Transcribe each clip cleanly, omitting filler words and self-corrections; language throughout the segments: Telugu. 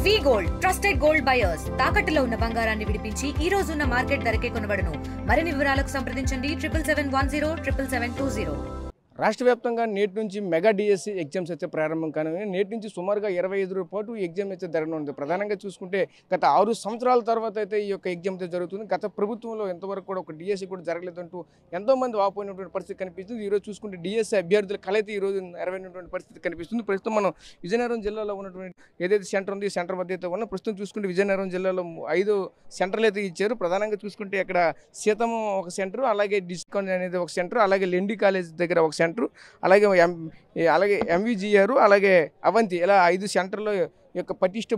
వి గోల్డ్ ట్రస్టెడ్ గోల్డ్ బయర్స్ తాకట్టులో ఉన్న బంగారాన్ని విడిపించి ఈ రోజు ఉన్న మార్కెట్ ధరకే కొనబడును. మరిన్ని వివరాలకు సంప్రదించండి 7710 రాష్ట్ర వ్యాప్తంగా నేటి నుంచి మెగా డిఎస్సి ఎగ్జామ్స్ అయితే ప్రారంభం కానున్నాయి. నేటి నుంచి సుమారుగా 25 రోజుల పాటు ఎగ్జామ్ అయితే జరగనుంది. ప్రధానంగా చూసుకుంటే గత 6 సంవత్సరాల తర్వాత అయితే ఈ యొక్క ఎగ్జామ్ అయితే జరుగుతుంది. గత ప్రభుత్వంలో ఎంతవరకు కూడా ఒక డిఎస్సి కూడా జరగలేదంటూ ఎంతోమంది వాపోయినటువంటి పరిస్థితి కనిపిస్తుంది. ఈరోజు చూసుకుంటే డిఎస్సి అభ్యర్థుల కలైతే ఈరోజు నెరవేరినటువంటి పరిస్థితి కనిపిస్తుంది. ప్రస్తుతం మనం విజయనగరం జిల్లాలో ఉన్నటువంటి ఏదైతే సెంటర్ ఉంది, సెంటర్ మధ్య అయితే ఉన్న ప్రస్తుతం చూసుకుంటే విజయనగరం జిల్లాలో 5 సెంటర్లు అయితే ఇచ్చారు. ప్రధానంగా చూసుకుంటే అక్కడ సీతము ఒక సెంటర్, అలాగే డిస్కౌంట్ అనేది ఒక సెంటర్, అలాగే లెండి కాలేజ్ దగ్గర ఒక సెంటర్, అలాగే ఎంవిజిఆర్, అలాగే అవంతి, ఇలా 5 సెంటర్లో యొక్క పటిష్ట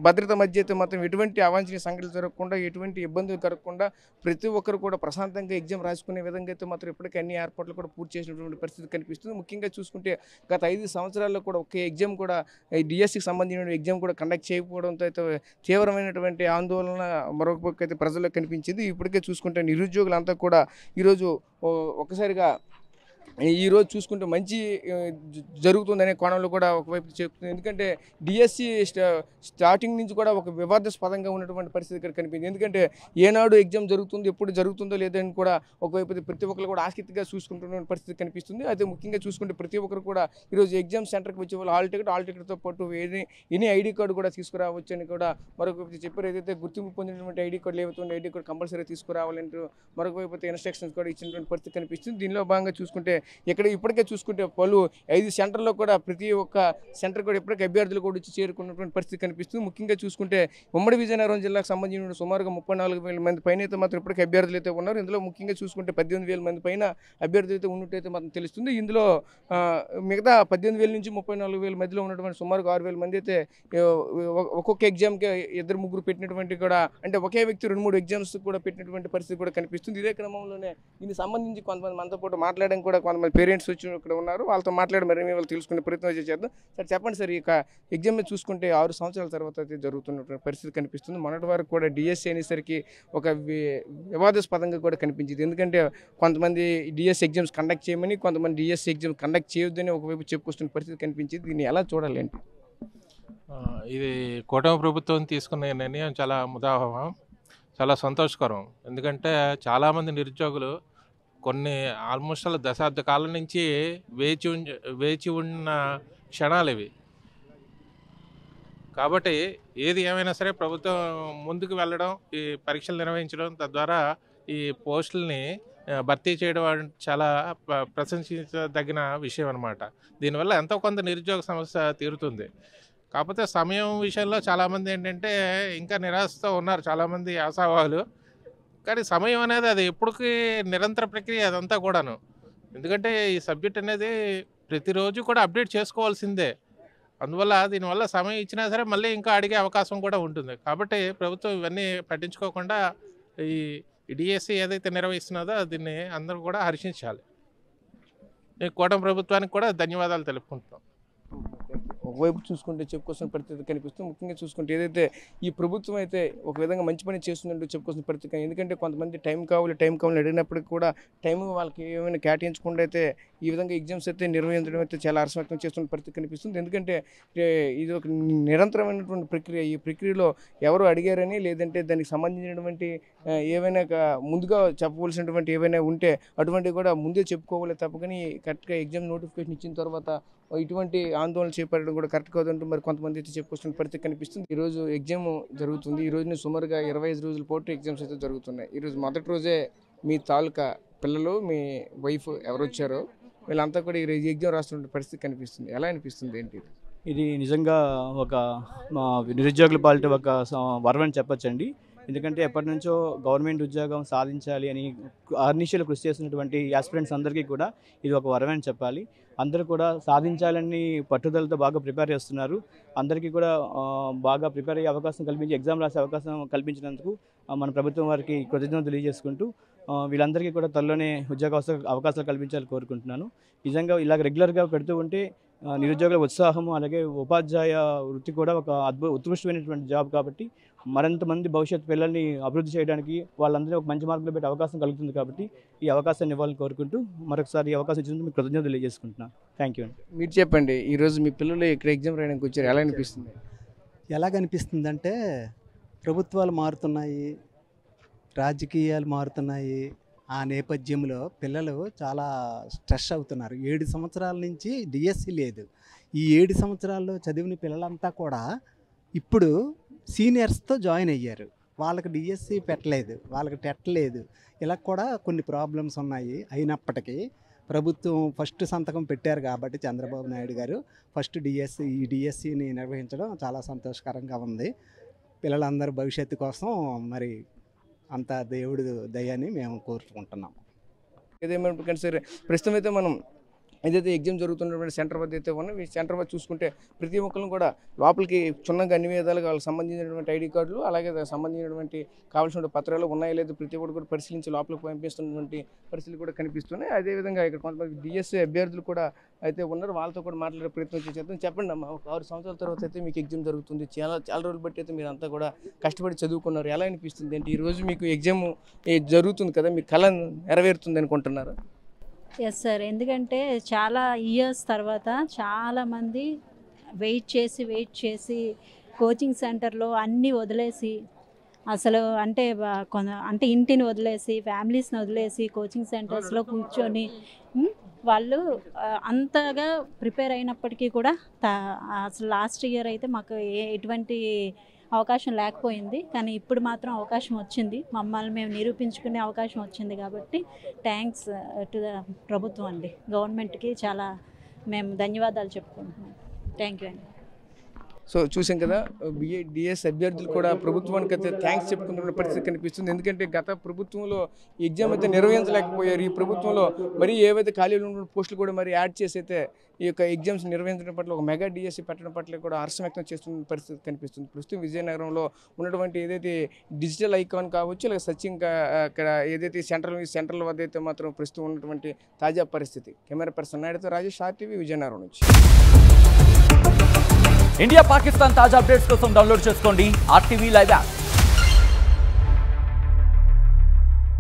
భద్రత మధ్య అయితే మాత్రం ఎటువంటి అవాంఛనీయ సంఘటనలు జరగకుండా, ఎటువంటి ఇబ్బందులు కలగకుండా ప్రతి ఒక్కరు కూడా ప్రశాంతంగా ఎగ్జామ్ రాసుకునే విధంగా అయితే మాత్రం ఇప్పటికీ అన్ని ఏర్పాట్లు కూడా పూర్తి చేసినటువంటి పరిస్థితి కనిపిస్తుంది. ముఖ్యంగా చూసుకుంటే గత 5 సంవత్సరాల్లో కూడా ఒకే ఎగ్జామ్ కూడా డిఎస్సికి సంబంధించిన ఎగ్జామ్ కూడా కండక్ట్ చేయకపోవడంతో అయితే తీవ్రమైనటువంటి ఆందోళన మరొక పక్క అయితే ప్రజల్లో కనిపించింది. ఇప్పటికే చూసుకుంటే నిరుద్యోగులంతా కూడా ఈరోజు ఒక్కసారిగా ఈరోజు చూసుకుంటే మంచి జరుగుతుందనే కోణంలో కూడా ఒకవైపు చెప్తుంది. ఎందుకంటే డిఎస్సి స్టార్టింగ్ నుంచి కూడా ఒక వివాదాస్పదంగా ఉన్నటువంటి పరిస్థితి ఇక్కడ కనిపించింది. ఎందుకంటే ఏనాడు ఎగ్జామ్ జరుగుతుంది, ఎప్పుడు జరుగుతుందో లేదని కూడా ఒకవైపు ప్రతి ఒక్కరు కూడా ఆసక్తిగా చూసుకుంటున్న పరిస్థితి కనిపిస్తుంది. అయితే ముఖ్యంగా చూసుకుంటే ప్రతి ఒక్కరు కూడా ఈరోజు ఎగ్జామ్ సెంటర్కి వచ్చే వాళ్ళు హాల్ టికెట్తో పాటు ఎనీ ఐడి కార్డు కూడా తీసుకురావచ్చు అని కూడా మరొక చెప్పారు. ఏదైతే గుర్తింపు పొందినటువంటి ఐడి కార్డులు ఏవైతే ఐడి కార్డు కంపల్సరీ తీసుకురావాలంటూ మరొక వైపు ఇన్స్ట్రక్షన్స్ కూడా ఇచ్చినటువంటి పరిస్థితి కనిపిస్తుంది. దీనిలో భాగంగా చూసుకుంటే ఇక్కడ ఇప్పటికే చూసుకుంటే 5 సెంటర్లో కూడా ప్రతి ఒక్క సెంటర్ కూడా ఇప్పటికే అభ్యర్థులు కూడా వచ్చి చేరుకున్నటువంటి పరిస్థితి కనిపిస్తుంది. ముఖ్యంగా చూసుకుంటే ఉమ్మడి విజయనగరం జిల్లాకు సంబంధించిన సుమారుగా 34,000 మంది పైన అయితే మాత్రం ఇప్పటికే అభ్యర్థులు అయితే ఉన్నారు. ఇందులో ముఖ్యంగా చూసుకుంటే 18,000 మంది పైన అభ్యర్థులు అయితే ఉన్నట్టయితే మాత్రం తెలుస్తుంది. ఇందులో మిగతా 18,000 నుంచి 34,000 మధ్యలో ఉన్నటువంటి సుమారుగా 6,000 మంది అయితే ఒక్కొక్క ఎగ్జామ్కి 2-3 పెట్టినటువంటి కూడా, అంటే ఒకే వ్యక్తి 2-3 ఎగ్జామ్స్ కూడా పెట్టినటువంటి పరిస్థితి కూడా కనిపిస్తుంది. ఇదే క్రమంలోనే దీనికి సంబంధించి కొంతమంది మనతో పాటు మాట్లాడడం కూడా కొంతమంది పేరెంట్స్ వచ్చి ఇక్కడ ఉన్నారు. వాళ్ళతో మాట్లాడి మరి వాళ్ళు తెలుసుకునే ప్రయత్నం చేద్దాం. సార్ చెప్పండి సార్, ఈ ఎగ్జామ్ చూసుకుంటే 6 సంవత్సరాల తర్వాత అయితే జరుగుతున్నటువంటి పరిస్థితి కనిపిస్తుంది. మొన్నటి వరకు కూడా డిఎస్సి అనేసరికి ఒక వివాదాస్పదంగా కూడా కనిపించింది. ఎందుకంటే కొంతమంది డిఎస్సి ఎగ్జామ్స్ కండక్ట్ చేయమని, కొంతమంది డిఎస్సి ఎగ్జామ్ కండక్ట్ చేయొద్దని ఒకవైపు చెప్పుకొస్తున్న పరిస్థితి కనిపించింది. దీన్ని ఎలా చూడాలంటే ఇది కూటమి ప్రభుత్వం తీసుకున్న నిర్ణయం చాలా ముదావహం, చాలా సంతోషకరం. ఎందుకంటే చాలామంది నిరుద్యోగులు ఆల్మోస్ట్ దశాబ్ద కాలం నుంచి వేచి ఉన్న క్షణాలు ఇవి. కాబట్టి ఏది ఏమైనా సరే ప్రభుత్వం ముందుకు వెళ్ళడం, ఈ పరీక్షలు నిర్వహించడం, తద్వారా ఈ పోస్టుల్ని భర్తీ చేయడం చాలా ప్రశంసించదగిన విషయం అన్నమాట. దీనివల్ల ఎంతో కొంత నిరుద్యోగ సమస్య తీరుతుంది. కాకపోతే సమయం విషయంలో చాలామంది ఏంటంటే ఇంకా నిరాశతో ఉన్నారు, చాలామంది ఆశావాహులు. కానీ సమయం అనేది అది ఎప్పటికీ నిరంతర ప్రక్రియ అదంతా కూడాను. ఎందుకంటే ఈ సబ్జెక్ట్ అనేది ప్రతిరోజు కూడా అప్డేట్ చేసుకోవాల్సిందే. అందువల్ల దీనివల్ల సమయం ఇచ్చినా సరే మళ్ళీ ఇంకా అడిగే అవకాశం కూడా ఉంటుంది. కాబట్టి ప్రభుత్వం ఇవన్నీ పట్టించుకోకుండా ఈ డిఎస్సి ఏదైతే నిర్వహిస్తున్నదో దీన్ని అందరూ కూడా హర్షించాలి. కూటమి ప్రభుత్వానికి కూడా ధన్యవాదాలు తెలుపుకుంటున్నాం. ఒకవైపు చూసుకుంటే చెప్పుకోవాల్సిన పరిస్థితి కనిపిస్తుంది. ముఖ్యంగా చూసుకుంటే ఏదైతే ఈ ప్రభుత్వం అయితే ఒక విధంగా మంచి పని చేస్తుందంటూ చెప్పుకోవాల్సిన పరిస్థితి. ఎందుకంటే కొంతమంది టైం కావాలి అడిగినప్పటికీ కూడా టైం వాళ్ళకి ఏమైనా కేటాయించకుండా అయితే ఈ విధంగా ఎగ్జామ్స్ అయితే నిర్వహించడం అయితే చాలా హర్షం వ్యక్తం చేస్తున్న పరిస్థితి కనిపిస్తుంది. ఎందుకంటే ఇది ఒక నిరంతరమైనటువంటి ప్రక్రియ. ఈ ప్రక్రియలో ఎవరు అడిగారని, లేదంటే దానికి సంబంధించినటువంటి ఏవైనా ముందుగా చెప్పవలసినటువంటి ఏవైనా ఉంటే అటువంటివి కూడా ముందే చెప్పుకోవాలి తప్ప, కానీ కరెక్ట్గా ఎగ్జామ్ నోటిఫికేషన్ ఇచ్చిన తర్వాత ఇటువంటి ఆందోళన చేపట్టడం కూడా కరెక్ట్ కాదంటూ మరి కొంతమంది అయితే చెప్పుకొస్తున్న పరిస్థితి కనిపిస్తుంది. ఈరోజు ఎగ్జామ్ జరుగుతుంది. ఈ రోజున సుమారుగా 25 రోజుల పాటు ఎగ్జామ్స్ అయితే జరుగుతున్నాయి. ఈరోజు మొదటి రోజే మీ తాలూకా పిల్లలు, మీ వైఫ్ ఎవరు వచ్చారో వీళ్ళంతా కూడా ఈరోజు ఎగ్జామ్ రాస్తున్న పరిస్థితి కనిపిస్తుంది. ఎలా అనిపిస్తుంది ఏంటి? ఇది నిజంగా ఒక నిరుద్యోగుల పాలిట ఒక వరం అని చెప్పొచ్చండి. ఎందుకంటే ఎప్పటి నుంచో గవర్నమెంట్ ఉద్యోగం సాధించాలి అని అహర్నిశలు కృషి చేస్తున్నటువంటి యాస్పిరెంట్స్ అందరికీ కూడా ఇది ఒక వరం అని చెప్పాలి. అందరూ కూడా సాధించాలని పట్టుదలతో బాగా ప్రిపేర్ చేస్తున్నారు. అందరికీ కూడా బాగా ప్రిపేర్ అయ్యే అవకాశం కల్పించి ఎగ్జామ్ రాసే అవకాశం కల్పించినందుకు మన ప్రభుత్వం వారికి కృతజ్ఞతలు తెలియజేసుకుంటూ వీళ్ళందరికీ కూడా త్వరలోనే ఉద్యోగ అవకాశాలు కల్పించాలని కోరుకుంటున్నాను. నిజంగా ఇలాగ రెగ్యులర్గా పెడుతూ ఉంటే నిరుద్యోగుల ఉత్సాహము, అలాగే ఉపాధ్యాయ వృత్తి కూడా ఒక ఉత్కృష్టమైనటువంటి జాబ్ కాబట్టి మరింత మంది భవిష్యత్తు పిల్లల్ని అభివృద్ధి చేయడానికి వాళ్ళందరినీ ఒక మంచి మార్గంలో పెట్టే అవకాశం కలుగుతుంది. కాబట్టి ఈ అవకాశాన్ని ఇవ్వాలని కోరుకుంటూ మరొకసారి ఈ అవకాశం ఇచ్చినందుకు మీకు కృతజ్ఞతలు తెలియజేసుకుంటున్నాను. థ్యాంక్ యూ అండి. మీరు చెప్పండి, ఈరోజు మీ పిల్లలు ఇక్కడ ఎగ్జామ్ రాయడానికి వచ్చారు, ఎలా అనిపిస్తుంది? ఎలాగనిపిస్తుందంటే ప్రభుత్వాలు మారుతున్నాయి, రాజకీయాలు మారుతున్నాయి. ఆ నేపథ్యంలో పిల్లలు చాలా స్ట్రెస్ అవుతున్నారు. 7 సంవత్సరాల నుంచి డిఎస్సి లేదు. ఈ 7 సంవత్సరాల్లో చదివిన పిల్లలంతా కూడా ఇప్పుడు సీనియర్స్తో జాయిన్ అయ్యారు. వాళ్ళకి డిఎస్సి పెట్టలేదు, వాళ్ళకి టెట్ లేదు. ఇలా కూడా కొన్ని ప్రాబ్లమ్స్ ఉన్నాయి. అయినప్పటికీ ప్రభుత్వం ఫస్ట్ సంతకం పెట్టారు కాబట్టి చంద్రబాబు నాయుడు గారు ఫస్ట్ ఈ డిఎస్సిని నిర్వహించడం చాలా సంతోషకరంగా ఉంది. పిల్లలందరి భవిష్యత్తు కోసం మరి అంత దేవుడి దయని మేము కోరుకుంటున్నాం. ఏదేమైనా సరే ప్రస్తుతం అయితే మనం ఏదైతే ఎగ్జామ్ జరుగుతున్నటువంటి సెంటర్ వద్ద అయితే ఉన్నాం, ఈ సెంటర్ వద్ద చూసుకుంటే ప్రతి ఒక్కరిని కూడా లోపలికి క్షుణ్ణంగా అన్ని విధాలుగా వాళ్ళకి సంబంధించినటువంటి ఐడి కార్డులు, అలాగే దానికి సంబంధించినటువంటి కావాల్సిన పత్రాలు ఉన్నాయో లేదో ప్రతి ఒక్కరు కూడా పరిశీలించి లోపలికి పంపిస్తున్నటువంటి పరిస్థితులు కూడా కనిపిస్తున్నాయి. అదేవిధంగా ఇక్కడ కొంతమంది డిఎస్సి అభ్యర్థులు కూడా అయితే ఉన్నారు, వాళ్ళతో కూడా మాట్లాడే ప్రయత్నం చేద్దాం. చెప్పండి అమ్మా, ఒక 6 సంవత్సరాల తర్వాత అయితే మీకు ఎగ్జామ్ జరుగుతుంది, చాలా రోజులు బట్టి అయితే మీరు అంతా కూడా కష్టపడి చదువుకున్నారు. ఎలా అనిపిస్తుంది అంటే ఈరోజు మీకు ఎగ్జామ్ జరుగుతుంది కదా, మీ కళ నెరవేరుతుంది అనుకుంటున్నారా? ఎస్ సార్, ఎందుకంటే చాలా ఇయర్స్ తర్వాత చాలామంది వెయిట్ చేసి కోచింగ్ సెంటర్లో అన్నీ వదిలేసి అసలు అంటే ఇంటిని వదిలేసి ఫ్యామిలీస్ని వదిలేసి కోచింగ్ సెంటర్స్లో కూర్చొని వాళ్ళు అంతగా ప్రిపేర్ అయినప్పటికీ కూడా అసలు లాస్ట్ ఇయర్ అయితే మాకు ఎటువంటి అవకాశం లేకపోయింది, కానీ ఇప్పుడు మాత్రం అవకాశం వచ్చింది. మమ్మల్ని మేము నిరూపించుకునే అవకాశం వచ్చింది కాబట్టి థ్యాంక్స్ టు ద ప్రభుత్వం అండి, గవర్నమెంట్కి చాలా మేము ధన్యవాదాలు చెప్పుకుంటున్నాం. థ్యాంక్ యూ అండి. సో చూసాం కదా, డిఎస్ అభ్యర్థులు కూడా ప్రభుత్వానికి అయితే థ్యాంక్స్ చెప్పుకుంటున్న పరిస్థితి కనిపిస్తుంది. ఎందుకంటే గత ప్రభుత్వంలో ఎగ్జామ్ అయితే నిర్వహించలేకపోయారు. ఈ ప్రభుత్వంలో మరి ఏవైతే ఖాళీలు ఉన్న పోస్టులు కూడా మరి యాడ్ చేసి అయితే ఈ యొక్క ఎగ్జామ్స్ నిర్వహించడం పట్ల ఒక మెగా డిఎస్సి పెట్టడం పట్ల కూడా హర్షం వ్యక్తం చేస్తున్న పరిస్థితి కనిపిస్తుంది. ప్రస్తుతం విజయనగరంలో ఉన్నటువంటి ఏదైతే డిజిటల్ ఐకాన్ కావచ్చు, లేదా సచిన్ అక్కడ ఏదైతే సెంట్రల్ వద్ద అయితే మాత్రం ప్రస్తుతం ఉన్నటువంటి తాజా పరిస్థితి. కెమెరా పర్సన్ నాయుడుతో రాజేష్, RTV, విజయనగరం నుంచి. ఇండియా పాకిస్తాన్ తాజా అప్డేట్స్ కోసం డౌన్లోడ్ చేసుకోండి RTV లైవ్ యాప్.